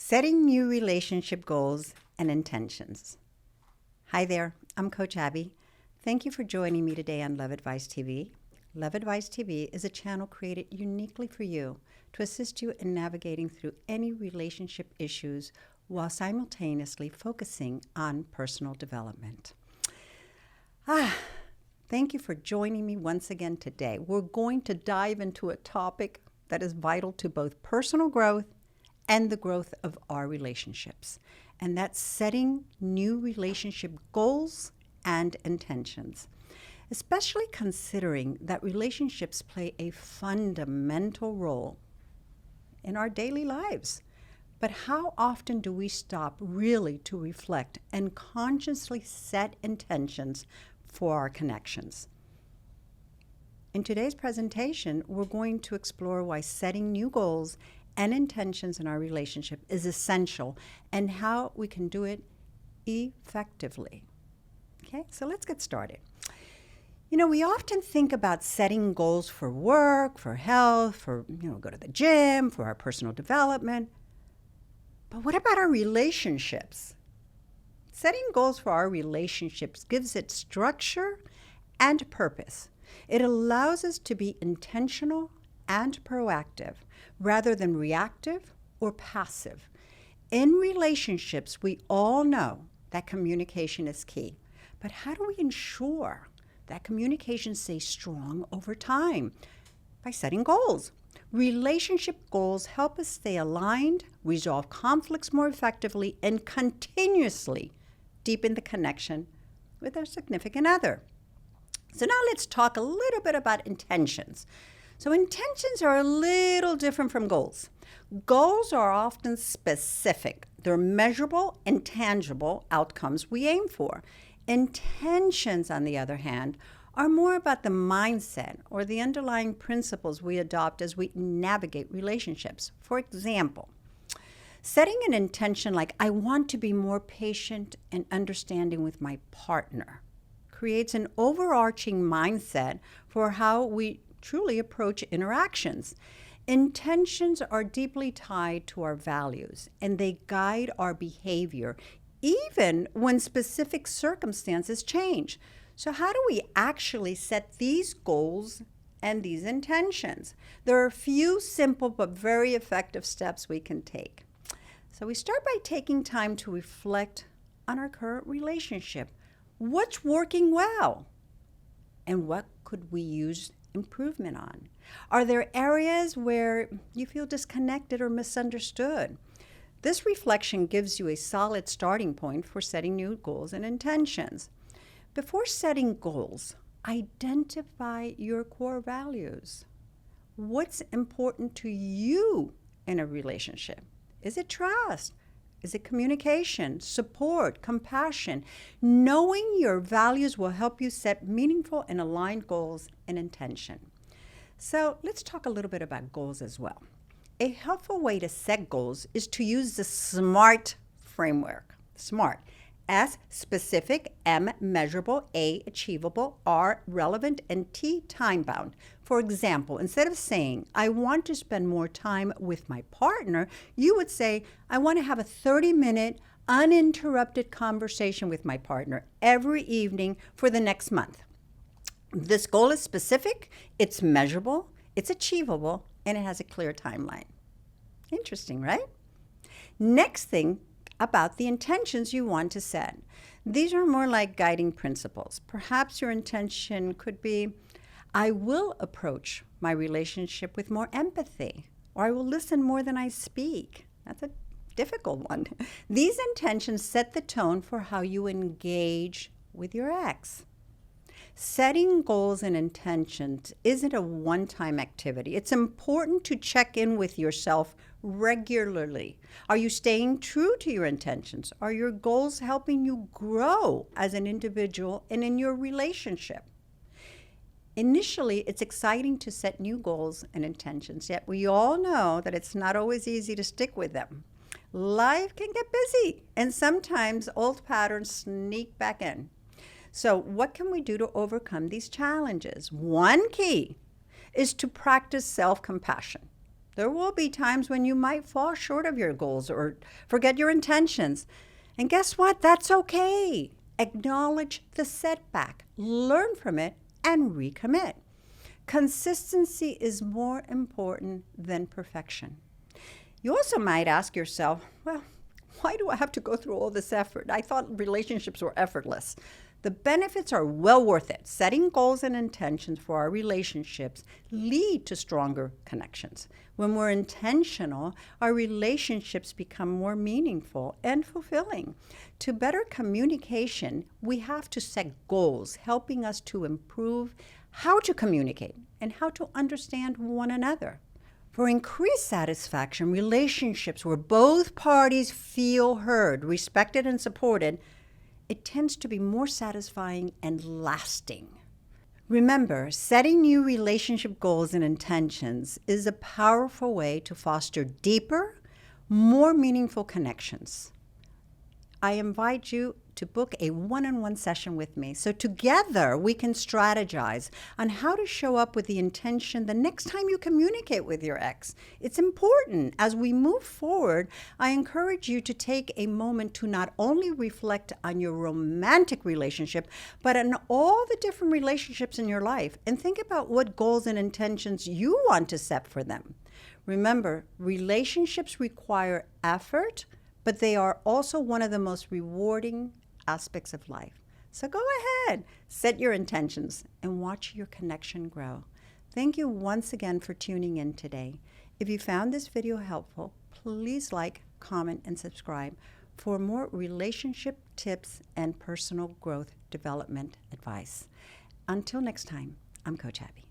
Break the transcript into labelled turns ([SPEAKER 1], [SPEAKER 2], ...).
[SPEAKER 1] Setting new relationship goals and intentions. Hi there, I'm Coach Abby. Thank you for joining me today on Love Advice TV. Love Advice TV is a channel created uniquely for you to assist you in navigating through any relationship issues while simultaneously focusing on personal development. Thank you for joining me once again today. We're going to dive into a topic that is vital to both personal growth and the growth of our relationships, and that's setting new relationship goals and intentions, especially considering that relationships play a fundamental role in our daily lives. But how often do we stop really to reflect and consciously set intentions for our connections? In today's presentation, we're going to explore why setting new goals and intentions in our relationship is essential and how we can do it effectively. Okay, so let's get started. You know, we often think about setting goals for work, for health, for, go to the gym, for our personal development. But what about our relationships? Setting goals for our relationships gives it structure and purpose. It allows us to be intentional and proactive rather than reactive or passive. In relationships, we all know that communication is key. But how do we ensure that communication stays strong over time? By setting goals. Relationship goals help us stay aligned, resolve conflicts more effectively, and continuously deepen the connection with our significant other. So now let's talk a little bit about intentions. So intentions are a little different from goals. Goals are often specific. They're measurable and tangible outcomes we aim for. Intentions, on the other hand, are more about the mindset or the underlying principles we adopt as we navigate relationships. For example, setting an intention like, I want to be more patient and understanding with my partner, creates an overarching mindset for how we truly approach interactions. Intentions are deeply tied to our values, and they guide our behavior, even when specific circumstances change. So how do we actually set these goals and these intentions? There are a few simple but very effective steps we can take. So we start by taking time to reflect on our current relationship. What's working well? And what could we use improvement on? Are there areas where you feel disconnected or misunderstood? This reflection gives you a solid starting point for setting new goals and intentions. Before setting goals, identify your core values. What's important to you in a relationship? Is it trust? Is it communication, support, compassion? Knowing your values will help you set meaningful and aligned goals and intention. So let's talk a little bit about goals as well. A helpful way to set goals is to use the SMART framework. SMART. S, specific, M, measurable, A, achievable, R, relevant, and T, time-bound. For example, instead of saying, I want to spend more time with my partner, you would say, I want to have a 30-minute uninterrupted conversation with my partner every evening for the next month. This goal is specific, it's measurable, it's achievable, and it has a clear timeline. Interesting, right? Next thing about the intentions you want to set. These are more like guiding principles. Perhaps your intention could be, I will approach my relationship with more empathy, or I will listen more than I speak. That's a difficult one. These intentions set the tone for how you engage with your ex. Setting goals and intentions isn't a one-time activity. It's important to check in with yourself regularly. Are you staying true to your intentions? Are your goals helping you grow as an individual and in your relationship? Initially, it's exciting to set new goals and intentions, yet we all know that it's not always easy to stick with them. Life can get busy, and sometimes old patterns sneak back in. So what can we do to overcome these challenges? One key is to practice self-compassion. There will be times when you might fall short of your goals or forget your intentions. And guess what? That's okay. Acknowledge the setback, learn from it, and recommit. Consistency is more important than perfection. You also might ask yourself, well, why do I have to go through all this effort? I thought relationships were effortless. The benefits are well worth it. Setting goals and intentions for our relationships lead to stronger connections. When we're intentional, our relationships become more meaningful and fulfilling. To better communication, we have to set goals, helping us to improve how to communicate and how to understand one another. For increased satisfaction, relationships where both parties feel heard, respected, and supported, it tends to be more satisfying and lasting. Remember, setting new relationship goals and intentions is a powerful way to foster deeper, more meaningful connections. I invite you to book a one-on-one session with me so together we can strategize on how to show up with the intention the next time you communicate with your ex. It's important. As we move forward, I encourage you to take a moment to not only reflect on your romantic relationship, but on all the different relationships in your life and think about what goals and intentions you want to set for them. Remember, relationships require effort, but they are also one of the most rewarding aspects of life. So go ahead, set your intentions, and watch your connection grow. Thank you once again for tuning in today. If you found this video helpful, please like, comment, and subscribe for more relationship tips and personal growth development advice. Until next time, I'm Coach Abby.